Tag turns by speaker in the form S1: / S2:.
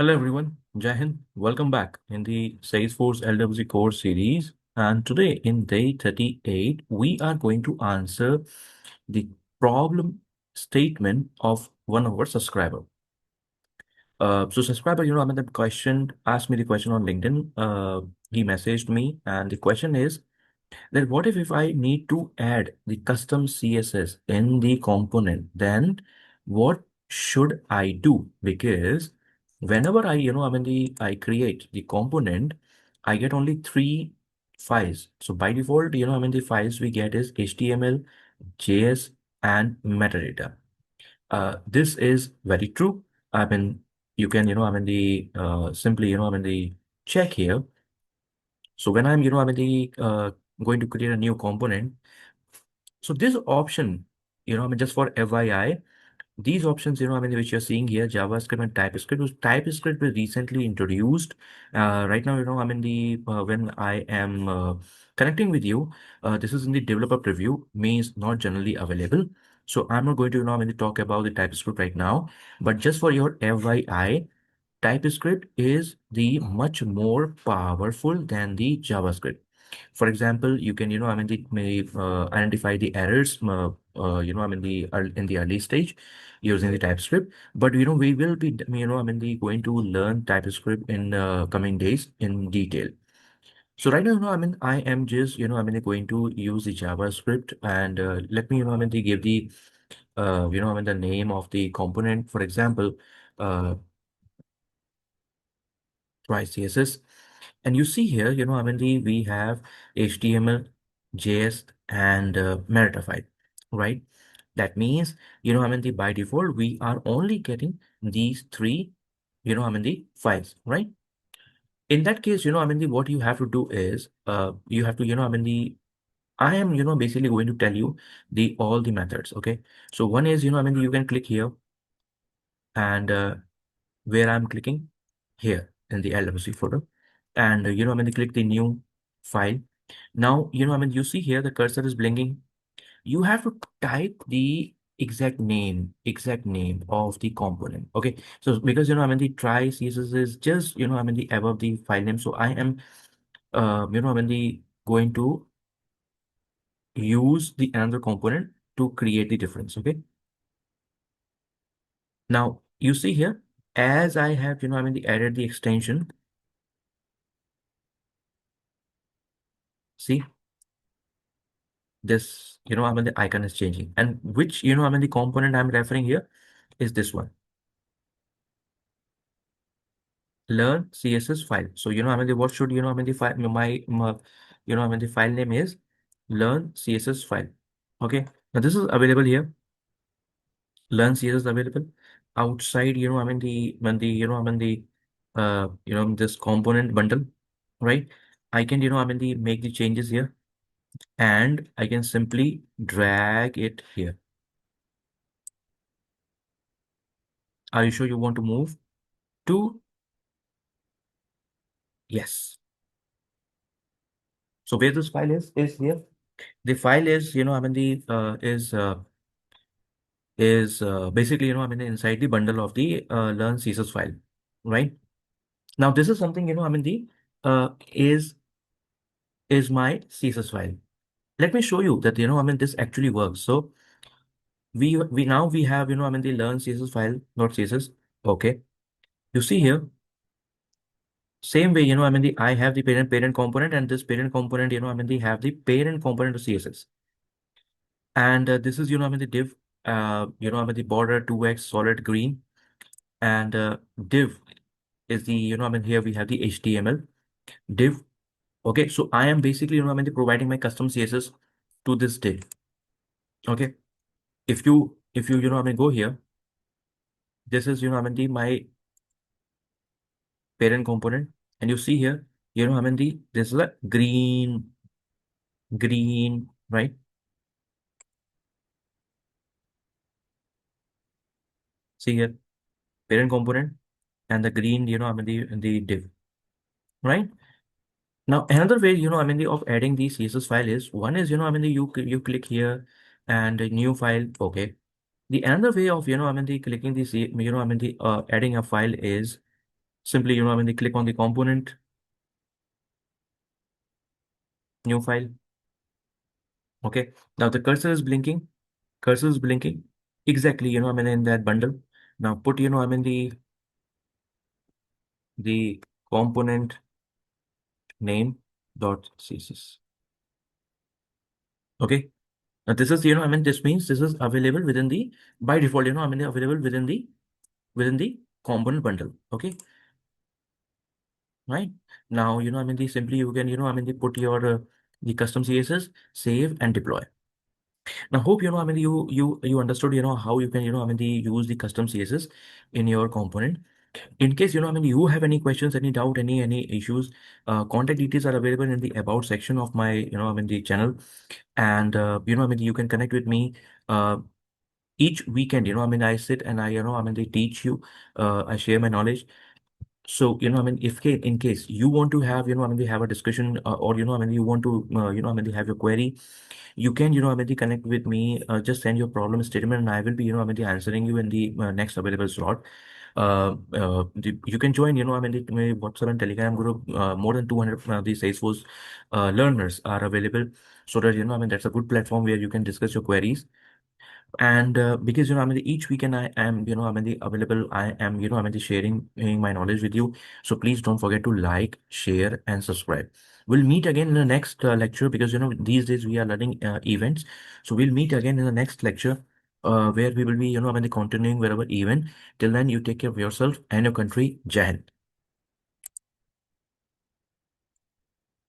S1: Hello everyone, Jai Hind. Welcome back in the Salesforce LWC course series. And today in day 38, we are going to answer the problem statement of one of our subscriber. So subscriber, the question asked me the question on LinkedIn. He messaged me, and the question is that what if I need to add the custom CSS in the component, then what should I do? Because whenever I create the component, I get only three files. So by default, the files we get is HTML, JS, and metadata. This is very true. I mean, you can, simply, the check here. So when I'm, going to create a new component. So this option, just for FYI, these options, which you're seeing here, JavaScript and TypeScript was recently introduced. Right now, when I am connecting with you, this is in the developer preview, means not generally available. So I'm not going to, talk about the TypeScript right now, but just for your FYI, TypeScript is the much more powerful than the JavaScript. For example, you can, may identify the errors, in the early stage using the TypeScript. But we will be, going to learn TypeScript in coming days in detail. So right now, I am just, going to use the JavaScript and let me, give the, the name of the component. For example, try CSS. And you see here, we have HTML, JS, and metadata file, right? That means, by default, we are only getting these three, the files, right? In that case, what you have to do is, you have to, I am, basically going to tell you all the methods, okay? So one is, you can click here and where I'm clicking here in the LWC folder. And click the new file. Now, you see here the cursor is blinking. You have to type the exact name of the component. Okay. So because, the try CSS is just, the above the file name. So I am, the going to use the another component to create the difference. Okay. Now you see here, as I have, the added the extension. See, this, the icon is changing, and which, the component I'm referring here is this one, learn CSS file. So, what should, the file, my the file name is learn CSS file. Okay. Now this is available here. Learn CSS available outside, this component bundle, right? I can, make the changes here and I can simply drag it here. Are you sure you want to move to? Yes. So where this file is here. The file is, the basically, inside the bundle of the learn CSS file, right? Now this is something, the is my CSS file. Let me show you that, this actually works. So we now we have, the learn CSS file, not CSS. Okay. You see here, same way, I have the parent component, and this parent component, they have the parent component of CSS. And this is, the div, the border 2x solid green, and div is the, here we have the HTML div. Okay, so I am basically, providing my custom CSS to this div. Okay, if you, go here, this is, my parent component, and you see here, this is a green, right? See here, parent component and the green, the div, right? Now, another way, of adding the CSS file is, one is, you click here and a new file. Okay. The another way of, clicking the, adding a file is Simply, they click on the component, new file. Okay. Now the cursor is blinking. Exactly, in that bundle. Now put, the component name dot css. Okay. Now this is, this means this is available within the, by default, available within the component bundle. Okay. Right. Now, the simply you can, the put your, the custom CSS, save and deploy. Now, hope, you understood, how you can, the use the custom CSS in your component. In case, you have any questions, any doubt, any issues, contact details are available in the about section of my, the channel. And, you can connect with me, each weekend. I sit and I, they teach you, I share my knowledge. So, if in case you want to have, we have a discussion, or, you want to, have your query, you can, connect with me. Just send your problem statement, and I will be, answering you in the next available slot. You can join, my WhatsApp and Telegram group. More than 200 the Salesforce learners are available, so that, that's a good platform where you can discuss your queries. And because, each weekend I am, available, I am, sharing my knowledge with you. So please don't forget to like, share, and subscribe. We'll meet again in the next lecture, because, these days we are learning events. So we'll meet again in the next lecture, where we will be, continuing wherever even. Till then, you take care of yourself and your country. Jai Hind.